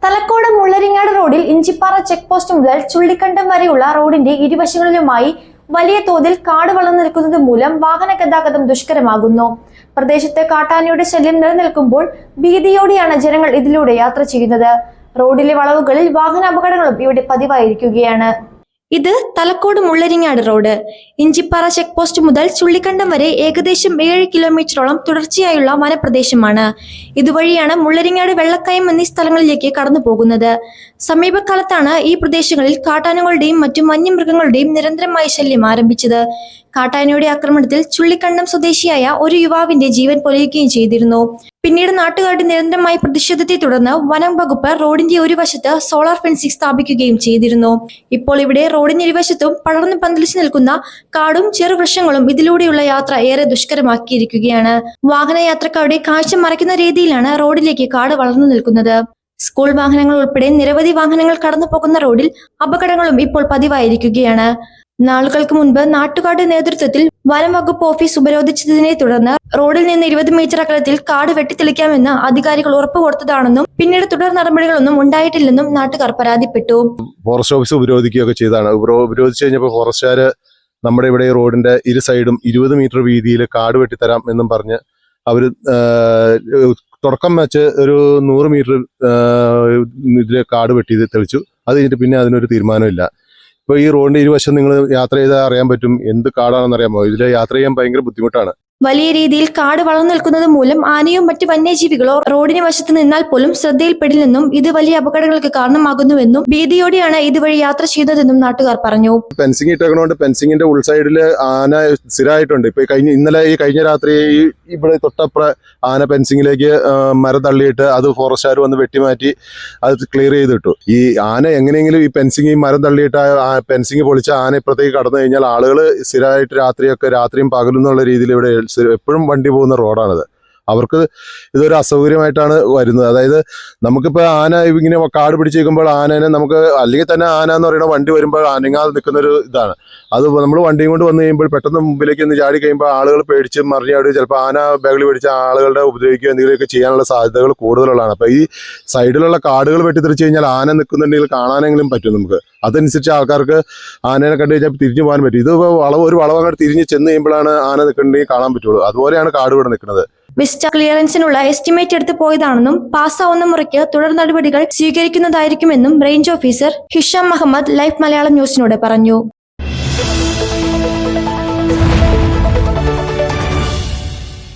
തലക്കോട് മുള്ളരിങ്ങാട് റോഡിൽ Inchippara check post മുതൽ ചുള്ളിക്കണ്ടം വരെയുള്ള റോഡിന്റെ ഇരുവശങ്ങളിലുമായി വലിയ തോതിൽ കാട് വളർന്നു നിൽക്കുന്നത് മൂലം വാഹന ഗതാഗതം ദുഷ്കരമാകുന്നു. പ്രദേശത്ത് കാട്ടാനയുടെ ശല്യം നിലനിൽക്കുമ്പോൾ ഭീതിയോടെയാണ് ജനങ്ങൾ ഇതിലൂടെ യാത്ര ചെയ്യുന്നത്. റോഡിലെ വളവുകളിൽ വാഹന അപകടങ്ങളും ഇവിടെ പതിവായിരിക്കുകയാണ്. ഇത് Thalakkode Mullaringad road. Inchippara check post മുതൽ ചുള്ളിക്കണ്ടം വരെ ഏകദേശം 7 കിലോമീറ്ററോളം തുടർച്ചയായുള്ള വനപ്രദേശമാണ്. ഇതുവഴിയാണ് മുള്ളരിങ്ങാട്, വെള്ളക്കയം എന്നീ സ്ഥലങ്ങളിലേക്ക് കടന്നു പോകുന്നത്. സമീപകാലത്താണ് ഈ പ്രദേശങ്ങളിൽ കാട്ടാനകളുടെയും മറ്റു വന്യമൃഗങ്ങളുടെയും നിരന്തരമായ ശല്യം ആരംഭിച്ചത്. കാട്ടാനയുടെ ആക്രമണത്തിൽ ചുള്ളിക്കണ്ടം സ്വദേശിയായ ഒരു യുവാവിന്റെ ജീവൻ പൊലിയുകയും ചെയ്തിരുന്നു. പിന്നീട് നാട്ടുകാരുടെ നിരന്തരമായ പ്രതിഷേധത്തെ തുടർന്ന് വനം വകുപ്പ് റോഡിന്റെ ഒരു വശത്ത് സോളാർ ഫെൻസിംഗ് സ്ഥാപിക്കുകയും ചെയ്തിരുന്നു. ഇപ്പോൾ ഇവിടെ റോഡിന് ഇരുവശത്തും പടർന്നു പന്തലിച്ചു നിൽക്കുന്ന കാടും ചെറുവൃക്ഷങ്ങളും ഇതിലൂടെയുള്ള യാത്ര ഏറെ ദുഷ്കരമാക്കിയിരിക്കുകയാണ്. വാഹനയാത്രക്കാരുടെ കാഴ്ച മറയ്ക്കുന്ന രീതിയിലാണ് റോഡിലേക്ക് കാട് വളർന്നു നിൽക്കുന്നത്. സ്കൂൾ വാഹനങ്ങൾ ഉൾപ്പെടെ നിരവധി വാഹനങ്ങൾ കടന്നു പോകുന്ന റോഡിൽ അപകടങ്ങളും ഇപ്പോൾ പതിവായിരിക്കുകയാണ്. നാളുകൾക്ക് മുൻപ് നാട്ടുകാരുടെ നേതൃത്വത്തിൽ വനം വകുപ്പ് ഓഫീസ് ഉപരോധിച്ചതിനെ തുടർന്ന് റോഡിൽ നിന്ന് 20 മീറ്റർ അകലത്തിൽ കാട് വെട്ടിത്തെളിക്കാമെന്ന് അധികാരികൾ ഉറപ്പുകൊടുത്തതാണെന്നും പിന്നീട് തുടർ നടപടികളൊന്നും ഉണ്ടായിട്ടില്ലെന്നും നാട്ടുകാർ പരാതിപ്പെട്ടു. ഫോറസ്റ്റ് ഓഫീസ് ഉപരോധിക്കുകയൊക്കെ ചെയ്തതാണ്. ഉപരോധിച്ചു കഴിഞ്ഞപ്പോൾ ഫോറസ്റ്റുകാര് നമ്മുടെ ഇവിടെ റോഡിന്റെ ഇരു സൈഡും 20 മീറ്റർ വീതിയിൽ കാട് വെട്ടിത്തരാം എന്നും പറഞ്ഞ് അവര് തുടക്കം വെച്ച് ഒരു 100 മീറ്റർ ഇതില് കാട് വെട്ടി തെളിച്ചു. അത് കഴിഞ്ഞിട്ട് പിന്നെ അതിനൊരു തീരുമാനമില്ല. ഇപ്പോൾ ഈ റോഡിന്റെ ഇരുവശം നിങ്ങൾ യാത്ര ചെയ്താൽ അറിയാൻ പറ്റും എന്ത് കാടാണെന്ന് അറിയാമോ. ഇതിൽ യാത്ര ചെയ്യാൻ ഭയങ്കര ബുദ്ധിമുട്ടാണ്. വലിയ രീതിയിൽ കാട് വളർന്നു നിൽക്കുന്നത് മൂലം ആനയോ മറ്റ് വന്യജീവികളോ റോഡിന് വശത്ത് നിന്നാൽ പോലും ശ്രദ്ധയിൽപ്പെടില്ലെന്നും ഇത് വലിയ അപകടങ്ങൾക്ക് കാരണമാകുന്നുവെന്നും ഭീതിയോടെയാണ് ഇതുവഴി യാത്ര ചെയ്യുന്നതെന്നും നാട്ടുകാർ പറഞ്ഞു. ഫെൻസിങ് ഇട്ടേക്കണോണ്ട് ഫെൻസിങ്ങിന്റെ ഉൾസൈഡില് ആന സ്ഥിരമായിട്ടുണ്ട്. ഇപ്പൊ കഴിഞ്ഞ രാത്രി ഇവിടെ തൊട്ടപ്പുറ ആന ഫെൻസിങ്ങിലേക്ക് മരം തള്ളിയിട്ട് അത് ഫോറസ്റ്റുകാർ വന്ന് വെട്ടിമാറ്റി അത് ക്ലിയർ ചെയ്തിട്ടു. ഈ ആന എങ്ങനെയെങ്കിലും ഈ ഫെൻസിങ് മരം തള്ളിയിട്ട് ഫെൻസിങ് പൊളിച്ച ആന ഇപ്പുറത്തേക്ക് കടന്നു കഴിഞ്ഞാൽ ആളുകൾ സ്ഥിരമായിട്ട് രാത്രിയും പകലും എന്നുള്ള രീതിയിൽ ഇവിടെ എപ്പോഴും വണ്ടി പോകുന്ന റോഡാണിത്. അവർക്ക് ഇതൊരു അസൗകര്യമായിട്ടാണ് വരുന്നത്. അതായത് നമുക്കിപ്പോൾ ആന ഇങ്ങനെ കാട് പിടിച്ചിരിക്കുമ്പോൾ ആനേനെ നമുക്ക് അല്ലെങ്കിൽ തന്നെ ആന എന്ന് പറയുന്ന വണ്ടി വരുമ്പോൾ അനങ്ങാതെ നിൽക്കുന്നൊരു ഇതാണ്. അത് നമ്മൾ വണ്ടിയും കൊണ്ട് വന്നു കഴിയുമ്പോൾ പെട്ടെന്ന് മുമ്പിലേക്ക് ഒന്ന് ചാടി കഴിയുമ്പോൾ ആളുകൾ പേടിച്ച് മറിഞ്ഞാടുകയും ചിലപ്പോൾ ആന ബാഗിൽ പിടിച്ച ആളുകളുടെ ഉപദ്രവിക്കുകയോ എന്തെങ്കിലുമൊക്കെ ചെയ്യാനുള്ള സാധ്യതകൾ കൂടുതലുള്ളതാണ്. അപ്പോൾ ഈ സൈഡിലുള്ള കാടുകൾ വെട്ടിത്തെറിച്ച് കഴിഞ്ഞാൽ ആന നിൽക്കുന്നുണ്ടെങ്കിൽ കാണാനെങ്കിലും പറ്റും നമുക്ക്. അതനുസരിച്ച് ആൾക്കാർക്ക് ആനേനെ കണ്ടു കഴിഞ്ഞാൽ തിരിഞ്ഞു പോകാൻ പറ്റും. ഇത് ഒരു വളവ് അങ്ങോട്ട് തിരിഞ്ഞ് ചെന്ന് കഴിയുമ്പോഴാണ് ആന നിൽക്കുന്നുണ്ടെങ്കിൽ കാണാൻ പറ്റുള്ളൂ. അതുപോലെയാണ് കാട് ഇവിടെ നിൽക്കുന്നത്. വിസ്റ്റ ക്ലിയറൻസിനുള്ള എസ്റ്റിമേറ്റ് എടുത്തു പോയതാണെന്നും പാസ്സാവുന്ന മുറയ്ക്ക് തുടർ നടപടികൾ സ്വീകരിക്കുന്നതായിരിക്കുമെന്നും range officer Hisham Muhammad Life Malayalam ന്യൂസിനോട് പറഞ്ഞു.